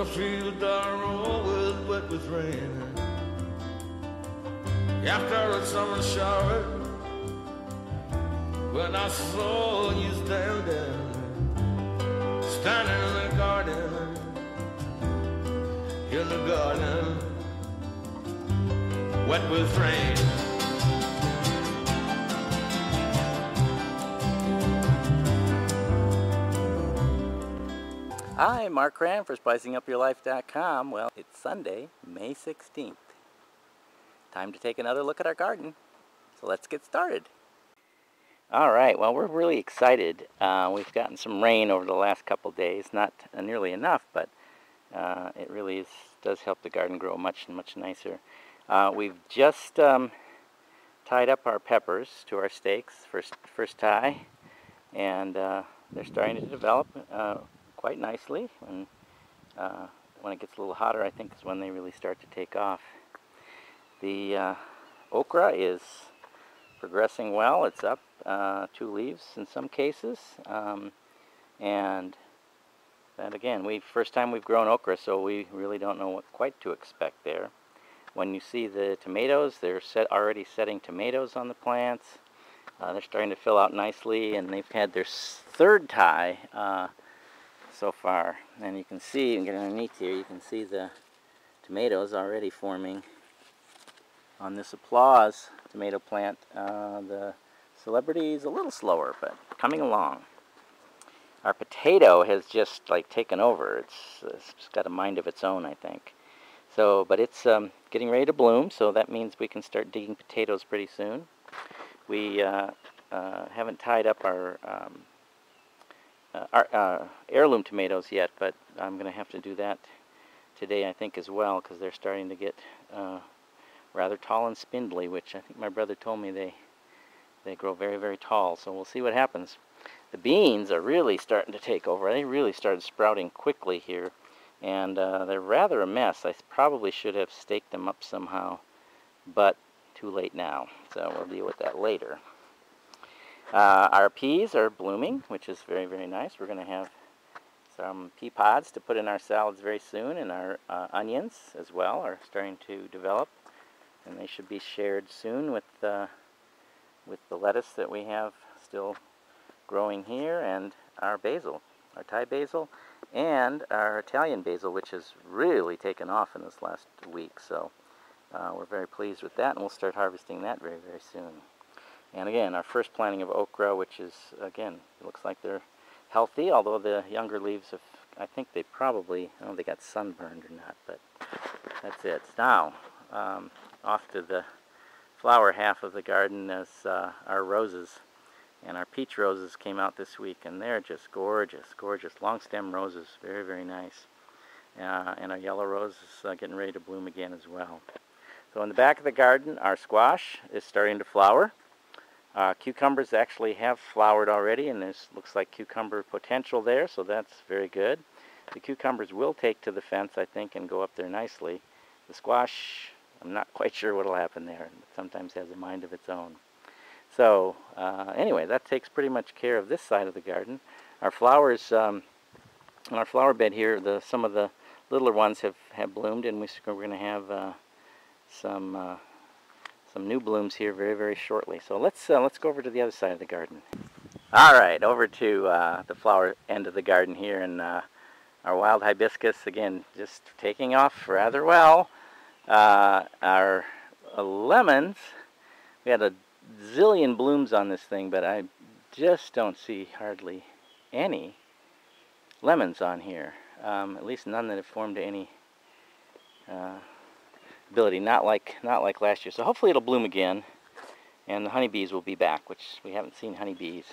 the fields are always wet with rain. After a summer shower, when I saw you standing in the garden, wet with rain. Hi, Mark Cran for SpicingUpYourLife.com. Well, it's Sunday, May 16th. Time to take another look at our garden. So let's get started. Alright, well, we're really excited. We've gotten some rain over the last couple days. Not nearly enough, but it really does help the garden grow much nicer. We've just tied up our peppers to our stakes, first tie, and they're starting to develop quite nicely. And when it gets a little hotter, I think is when they really start to take off. The okra is progressing well. It's up 2 leaves in some cases, and again, first time we've grown okra, so we really don't know what quite to expect there. When you see the tomatoes, they're already setting tomatoes on the plants. They're starting to fill out nicely, and they've had their third tie so far. And you can see, and get underneath here, you can see the tomatoes already forming on this Applause tomato plant. The Celebrity is a little slower, but coming along. Our potato has just like taken over. It's just got a mind of its own, I think. So, but it's getting ready to bloom, so that means we can start digging potatoes pretty soon. We haven't tied up our heirloom tomatoes yet, but I'm going to have to do that today, I think, as well, because they're starting to get rather tall and spindly, which I think my brother told me they grow very tall. So we'll see what happens. The beans are really starting to take over. They really started sprouting quickly here, and they're rather a mess. I probably should have staked them up somehow, but too late now, so we'll deal with that later. Our peas are blooming, which is very nice. We're going to have some pea pods to put in our salads very soon, and our onions as well are starting to develop, and they should be shared soon with the lettuce that we have still growing here, and our basil, our Thai basil, and our Italian basil, which has really taken off in this last week. So we're very pleased with that, and we'll start harvesting that very soon. And again, our first planting of okra, which is, again, it looks like they're healthy, although the younger leaves have, I think they probably, I don't know if they got sunburned or not, but that's it. Now, off to the flower half of the garden is our roses. And our peach roses came out this week, and they're just gorgeous long stem roses, very nice. And our yellow rose is getting ready to bloom again as well. So in the back of the garden, our squash is starting to flower. Cucumbers actually have flowered already, and there looks like cucumber potential there, so that's very good. The cucumbers will take to the fence, I think, and go up there nicely. The squash, I'm not quite sure what will happen there. It sometimes has a mind of its own. So anyway, that takes pretty much care of this side of the garden. Our flowers, on our flower bed here, some of the littler ones have bloomed, and we're going to have some new blooms here very shortly. So let's go over to the other side of the garden. All right, over to the flower end of the garden here, and our wild hibiscus, again, just taking off rather well. Our lemons, we had a zillion blooms on this thing, but I just don't see hardly any lemons on here. At least none that have formed any ability, not like last year. So hopefully it'll bloom again, and the honeybees will be back, which we haven't seen honeybees.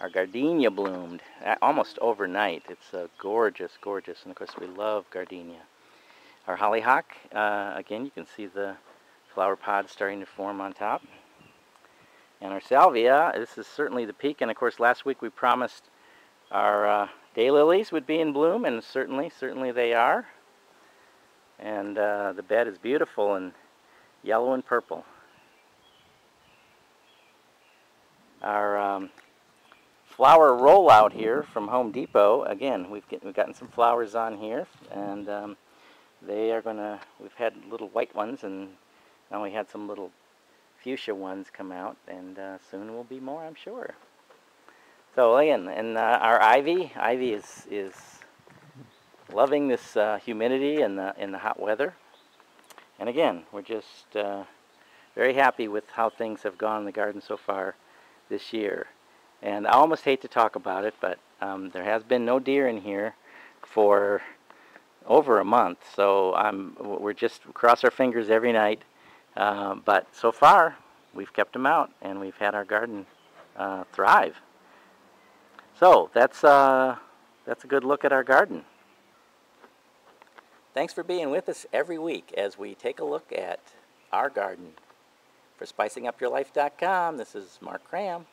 Our gardenia bloomed almost overnight. It's gorgeous, and of course we love gardenia. Our hollyhock, again, you can see the flower pods starting to form on top. And our salvia, this is certainly the peak, and of course last week we promised our daylilies would be in bloom, and certainly they are. And the bed is beautiful and yellow and purple. Our flower rollout here from Home Depot. Again, we've gotten some flowers on here, and they are gonna. We've had little white ones, and now we had some little fuchsia ones come out, and soon will be more, I'm sure. So again, and our ivy is loving this humidity and the hot weather. And again, we're just very happy with how things have gone in the garden so far this year. And I almost hate to talk about it, but there has been no deer in here for over a month. So we're just cross our fingers every night. But so far, we've kept them out, and we've had our garden thrive. So that's a good look at our garden. Thanks for being with us every week as we take a look at our garden. For SpicingUpYourLife.com, this is Mark Cram.